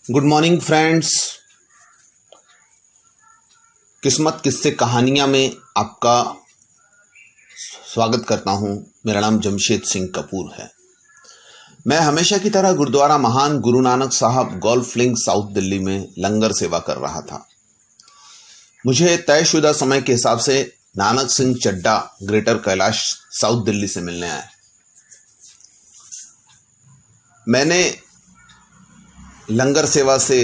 Good morning friends. किस्मत किस्से कहानियाँ में आपका स्वागत करता हूँ। मेरा नाम जमशेद सिंह कपूर है। मैं हमेशा की तरह गुरुद्वारा महान गुरु नानक साहब गोल्फ लिंक साउथ दिल्ली में लंगर सेवा कर रहा था। मुझे तयशुदा समय के हिसाब से नानक सिंह चड्ढा ग्रेटर कैलाश साउथ दिल्ली से मिलने आए। मैंने लंगर सेवा से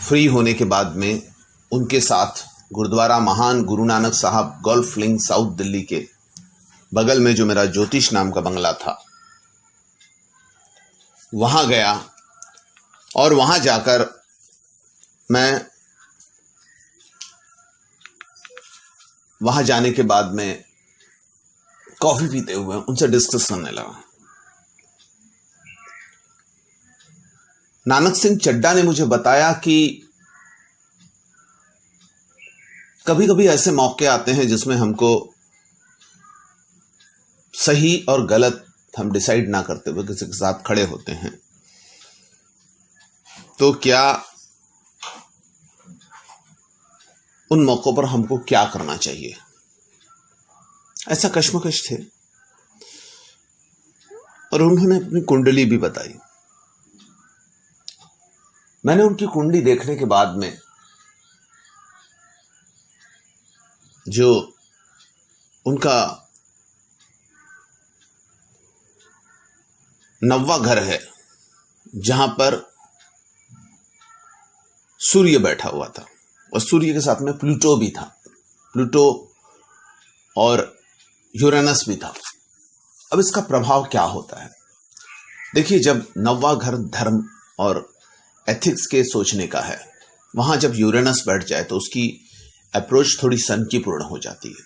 फ्री होने के बाद में उनके साथ गुरुद्वारा महान गुरु नानक साहब गोल्फ लिंक साउथ दिल्ली के बगल में जो मेरा ज्योतिष नाम का बंगला था वहां गया और वहां जाकर मैं वहां जाने के बाद में कॉफी पीते हुए उनसे डिस्कस करने लगा। नानक सिंह चड्ढा ने मुझे बताया कि कभी कभी ऐसे मौके आते हैं जिसमें हमको सही और गलत हम डिसाइड ना करते हुए किसी के साथ खड़े होते हैं, तो क्या उन मौकों पर हमको क्या करना चाहिए। ऐसा कश्मकश थे और उन्होंने अपनी कुंडली भी बताई। मैंने उनकी कुंडली देखने के बाद में जो उनका 9वां घर है जहां पर सूर्य बैठा हुआ था और सूर्य के साथ में प्लूटो भी था, प्लूटो और यूरेनस भी था। अब इसका प्रभाव क्या होता है? देखिए, जब 9वां घर धर्म और एथिक्स के सोचने का है, वहां जब यूरेनस बैठ जाए तो उसकी अप्रोच थोड़ी सनकीपूर्ण हो जाती है।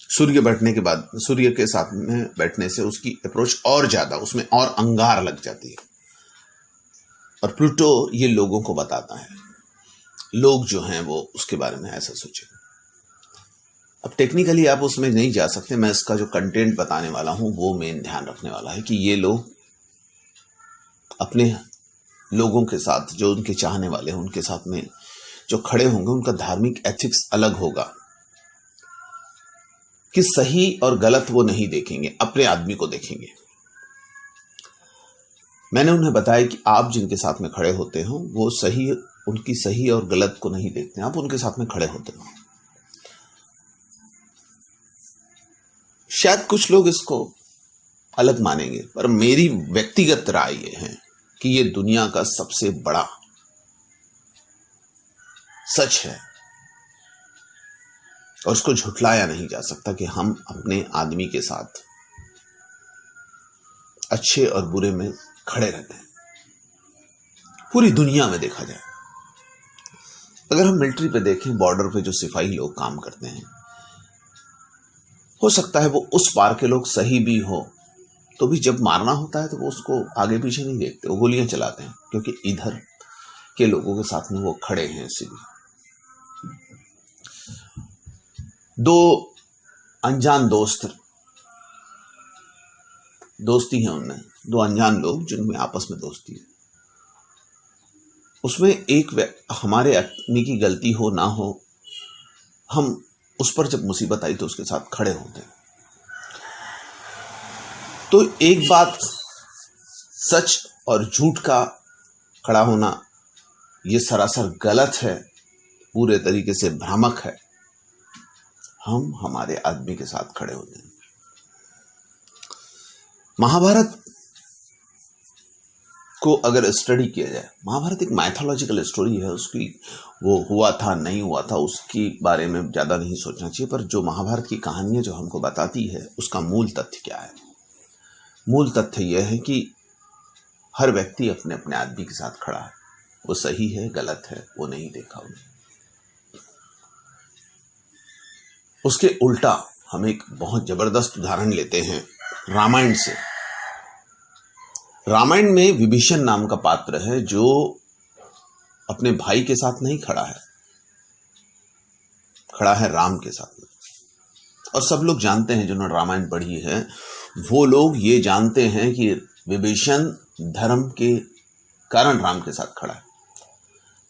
सूर्य बैठने के बाद सूर्य के साथ में बैठने से उसकी अप्रोच और ज्यादा, उसमें और अंगार लग जाती है। और प्लूटो ये लोगों को बताता है, लोग जो हैं वो उसके बारे में ऐसा सोचे। अब टेक्निकली आप उसमें नहीं जा सकते, मैं इसका जो कंटेंट बताने वाला हूं वो मेन ध्यान रखने वाला है कि ये लोग अपने लोगों के साथ, जो उनके चाहने वाले हैं उनके साथ में जो खड़े होंगे, उनका धार्मिक एथिक्स अलग होगा कि सही और गलत वो नहीं देखेंगे, अपने आदमी को देखेंगे। मैंने उन्हें बताया कि आप जिनके साथ में खड़े होते हो वो सही, उनकी सही और गलत को नहीं देखते, आप उनके साथ में खड़े होते हो। शायद कुछ लोग इसको अलग मानेंगे, पर मेरी व्यक्तिगत राय ये है कि ये दुनिया का सबसे बड़ा सच है और उसको झुठलाया नहीं जा सकता कि हम अपने आदमी के साथ अच्छे और बुरे में खड़े रहते हैं। पूरी दुनिया में देखा जाए, अगर हम मिलिट्री पे देखें, बॉर्डर पे जो सिपाही लोग काम करते हैं, हो सकता है वो उस पार के लोग सही भी हो, तो भी जब मारना होता है तो वो उसको आगे पीछे नहीं देखते, वो गोलियां चलाते हैं, क्योंकि इधर के लोगों के साथ में वो खड़े हैं। इसीलिए दो अनजान दोस्ती है उनमें, दो अनजान लोग जिनमें आपस में दोस्ती है, उसमें एक हमारे आदमी की गलती हो ना हो, हम उस पर जब मुसीबत आई तो उसके साथ खड़े होते हैं। तो एक बात, सच और झूठ का खड़ा होना ये सरासर गलत है, पूरे तरीके से भ्रामक है। हम हमारे आदमी के साथ खड़े होते हैं। महाभारत को अगर स्टडी किया जाए, महाभारत एक माइथोलॉजिकल स्टोरी है, उसकी वो हुआ था नहीं हुआ था उसके बारे में ज्यादा नहीं सोचना चाहिए, पर जो महाभारत की कहानियां जो हमको बताती है उसका मूल तथ्य क्या है? मूल तथ्य यह है कि हर व्यक्ति अपने अपने आदमी के साथ खड़ा है, वो सही है गलत है वो नहीं देखा उन्हें। उसके उल्टा हम एक बहुत जबरदस्त उदाहरण लेते हैं रामायण से। रामायण में विभीषण नाम का पात्र है जो अपने भाई के साथ नहीं खड़ा है, खड़ा है राम के साथ में। और सब लोग जानते हैं, जिन्होंने रामायण पढ़ी है वो लोग ये जानते हैं कि विभीषण धर्म के कारण राम के साथ खड़ा है।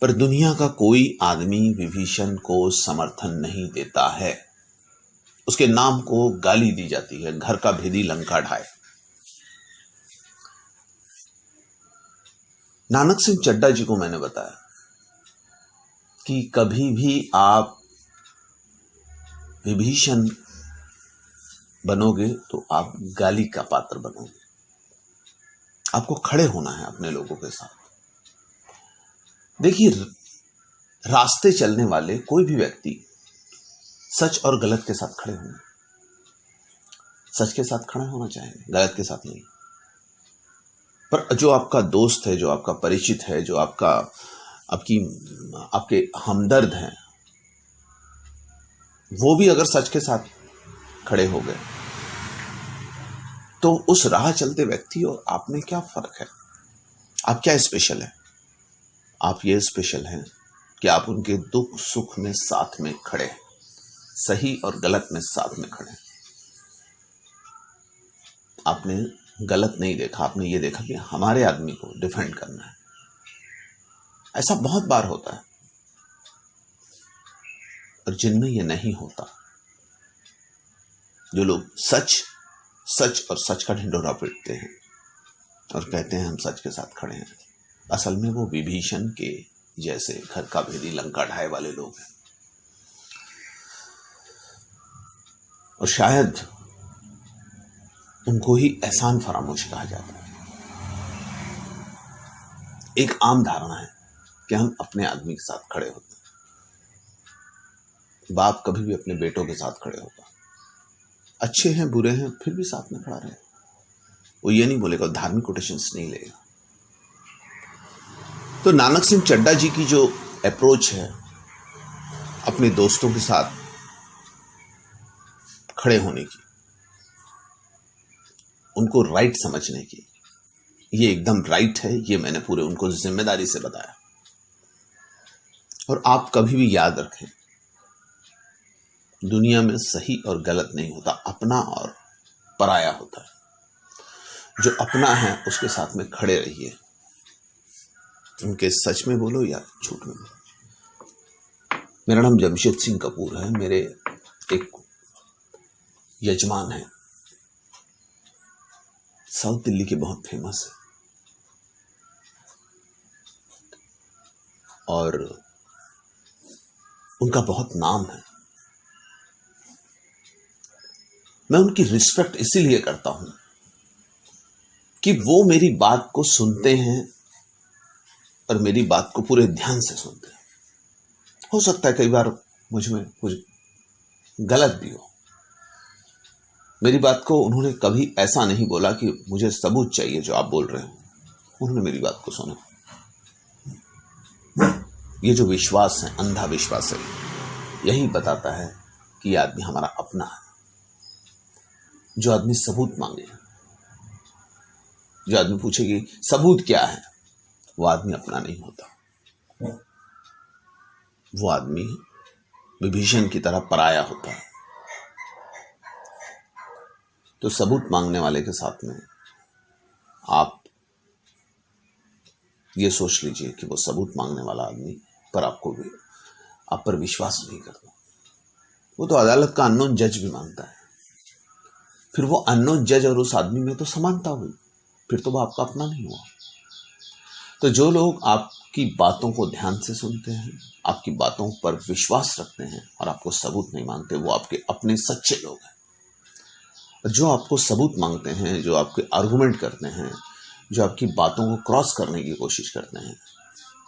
पर दुनिया का कोई आदमी विभीषण को समर्थन नहीं देता है। उसके नाम को गाली दी जाती है, घर का भेदी लंका ढाए। नानक सिंह चड्ढा जी को मैंने बताया कि कभी भी आप विभीषण बनोगे तो आप गाली का पात्र बनोगे। आपको खड़े होना है अपने लोगों के साथ। देखिए, रास्ते चलने वाले कोई भी व्यक्ति सच और गलत के साथ खड़े होंगे। सच के साथ खड़े होना चाहेंगे, गलत के साथ नहीं। पर जो आपका दोस्त है, जो आपका परिचित है, जो आपके हमदर्द हैं, वो भी अगर सच के साथ खड़े हो गए तो उस राह चलते व्यक्ति और आप में क्या फर्क है? आप क्या स्पेशल है? आप ये स्पेशल हैं कि आप उनके दुख सुख में साथ में खड़े हैं, सही और गलत में साथ में खड़े हैं। आपने गलत नहीं देखा, आपने ये देखा कि हमारे आदमी को डिफेंड करना है। ऐसा बहुत बार होता है, और जिनमें ये नहीं होता, जो लोग सच और सच का ढिंढोरा पीटते हैं और कहते हैं हम सच के साथ खड़े हैं, असल में वो विभीषण के जैसे घर का भेदी लंका ढाए वाले लोग हैं। और शायद उनको ही एहसान फरामोश कहा जाता है। एक आम धारणा है कि हम अपने आदमी के साथ खड़े होते हैं। बाप कभी भी अपने बेटों के साथ खड़े होता, अच्छे हैं बुरे हैं फिर भी साथ में खड़ा रहे। वो ये नहीं बोलेगा, धार्मिक कोटेशंस नहीं लेगा। तो नानक सिंह चड्ढा जी की जो अप्रोच है अपने दोस्तों के साथ खड़े होने की, उनको राइट समझने की, ये एकदम राइट है। ये मैंने पूरे उनको जिम्मेदारी से बताया। और आप कभी भी याद रखें, दुनिया में सही और गलत नहीं होता, अपना और पराया होता है। जो अपना है उसके साथ में खड़े रहिए, उनके सच में बोलो या झूठ में बोलो। मेरा नाम जमशेद सिंह कपूर है। मेरे एक यजमान है, साउथ दिल्ली के, बहुत फेमस है, और उनका बहुत नाम है। मैं उनकी रिस्पेक्ट इसीलिए करता हूं कि वो मेरी बात को सुनते हैं और मेरी बात को पूरे ध्यान से सुनते हैं। हो सकता है कई बार मुझ में कुछ गलत भी हो। मेरी बात को उन्होंने कभी ऐसा नहीं बोला कि मुझे सबूत चाहिए जो आप बोल रहे हो। उन्होंने मेरी बात को सुना। ये जो विश्वास है, अंधा विश्वास है, यही बताता है कि ये आदमी हमारा अपना है। जो आदमी सबूत मांगे, जो आदमी पूछे कि सबूत क्या है, वो आदमी अपना नहीं होता। वो आदमी विभीषण की तरह पराया होता है। तो सबूत मांगने वाले के साथ में आप ये सोच लीजिए कि वो सबूत मांगने वाला आदमी पर आपको भी आप पर विश्वास नहीं करता। वो तो अदालत का अननोन जज भी मांगता है। फिर वो अननोन जज और उस आदमी में तो समानता हुई, फिर तो वो आपका अपना नहीं हुआ। तो जो लोग आपकी बातों को ध्यान से सुनते हैं, आपकी बातों पर विश्वास रखते हैं और आपको सबूत नहीं मांगते, वो आपके अपने सच्चे लोग हैं। जो आपको सबूत मांगते हैं, जो आपके आर्गुमेंट करते हैं, जो आपकी बातों को क्रॉस करने की कोशिश करते हैं,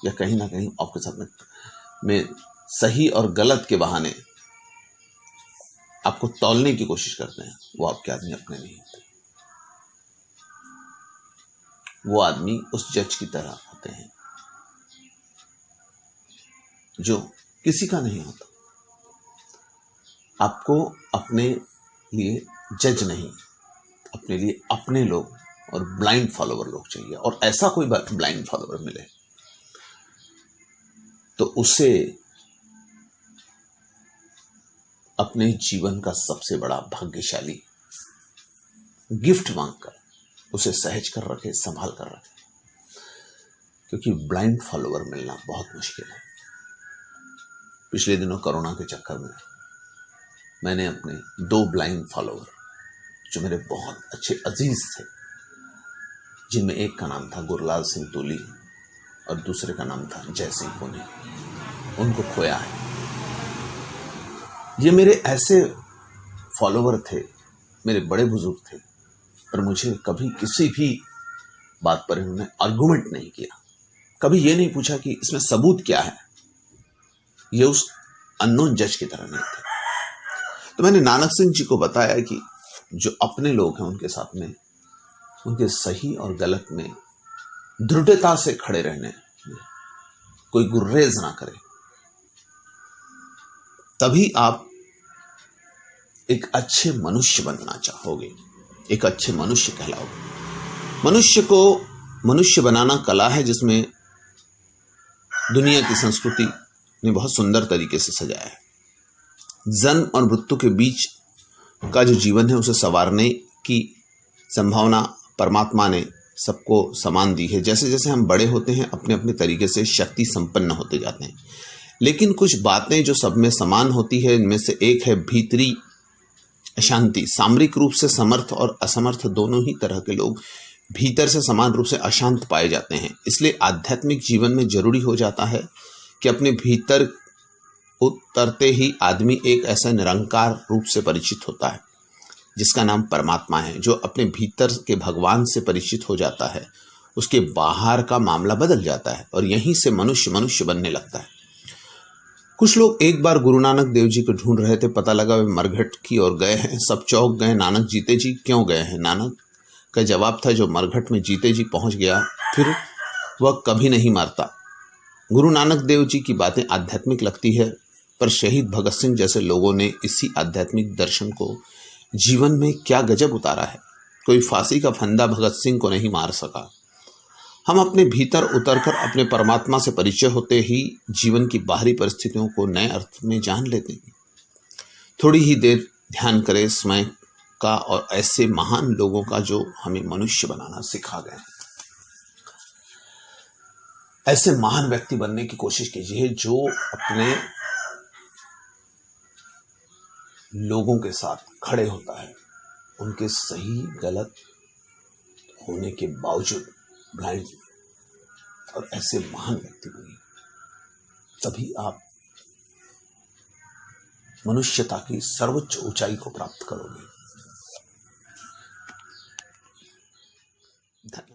या कहीं ना कहीं आपके साथ में सही और गलत के बहाने आपको तौलने की कोशिश करते हैं, वो आपके आदमी अपने नहीं होते। वो आदमी उस जज की तरह होते हैं जो किसी का नहीं होता। आपको अपने लिए जज नहीं, अपने लिए अपने लोग और ब्लाइंड फॉलोवर लोग चाहिए। और ऐसा कोई ब्लाइंड फॉलोवर मिले तो उसे अपने जीवन का सबसे बड़ा भाग्यशाली गिफ्ट मांगकर उसे सहज कर रखे, संभाल कर रखे। क्योंकि ब्लाइंड फॉलोवर मिलना बहुत मुश्किल है। पिछले दिनों कोरोना के चक्कर में मैंने अपने 2 ब्लाइंड फॉलोवर, जो मेरे बहुत अच्छे अजीज थे, जिनमें एक का नाम था गुरलाल सिंह तूली और दूसरे का नाम था जय सिंह पुनी, उनको खोया है। ये मेरे ऐसे फॉलोवर थे, मेरे बड़े बुजुर्ग थे, पर मुझे कभी किसी भी बात पर इन्होंने आर्गुमेंट नहीं किया। कभी ये नहीं पूछा कि इसमें सबूत क्या है। ये उस अननोन जज की तरह नहीं थे। तो मैंने नानक सिंह जी को बताया कि जो अपने लोग हैं उनके साथ में, उनके सही और गलत में दृढ़ता से खड़े रहने, कोई गुर्रेज ना करे, तभी आप एक अच्छे मनुष्य बनना चाहोगे, एक अच्छे मनुष्य कहलाओगे। मनुष्य को मनुष्य बनाना कला है, जिसमें दुनिया की संस्कृति ने बहुत सुंदर तरीके से सजाया है। जन्म और मृत्यु के बीच का जो जीवन है, उसे संवारने की संभावना परमात्मा ने सबको समान दी है। जैसे जैसे हम बड़े होते हैं, अपने अपने तरीके से शक्ति संपन्न होते जाते हैं, लेकिन कुछ बातें जो सब में समान होती है, इनमें से एक है भीतरी अशांति। सामरिक रूप से समर्थ और असमर्थ दोनों ही तरह के लोग भीतर से समान रूप से अशांत पाए जाते हैं। इसलिए आध्यात्मिक जीवन में जरूरी हो जाता है कि अपने भीतर उतरते ही आदमी एक ऐसा निरंकार रूप से परिचित होता है, जिसका नाम परमात्मा है। जो अपने भीतर के भगवान से परिचित हो जाता है, उसके बाहर का मामला बदल जाता है और यहीं से मनुष्य मनुष्य बनने लगता है। कुछ लोग एक बार गुरु नानक देव जी को ढूंढ रहे थे, पता लगा वे मरघट की ओर गए हैं। सब चौंक गए, नानक जीते जी क्यों गए हैं? नानक का जवाब था, जो मरघट में जीते जी पहुंच गया, फिर वह कभी नहीं मरता। गुरु नानक देव जी की बातें आध्यात्मिक लगती है, पर शहीद भगत सिंह जैसे लोगों ने इसी आध्यात्मिक दर्शन को जीवन में क्या गजब उतारा है। कोई फांसी का फंदा भगत सिंह को नहीं मार सका। हम अपने भीतर उतरकर अपने परमात्मा से परिचय होते ही जीवन की बाहरी परिस्थितियों को नए अर्थ में जान लेते हैं। थोड़ी ही देर ध्यान करें समय का और ऐसे महान लोगों का जो हमें मनुष्य बनाना सिखा गए हैं। ऐसे महान व्यक्ति बनने की कोशिश कीजिए जो अपने लोगों के साथ खड़े होता है, उनके सही गलत होने के बावजूद ब्लाइंड, और ऐसे महान व्यक्ति बनिए, तभी आप मनुष्यता की सर्वोच्च ऊंचाई को प्राप्त करोगे। धन्यवाद।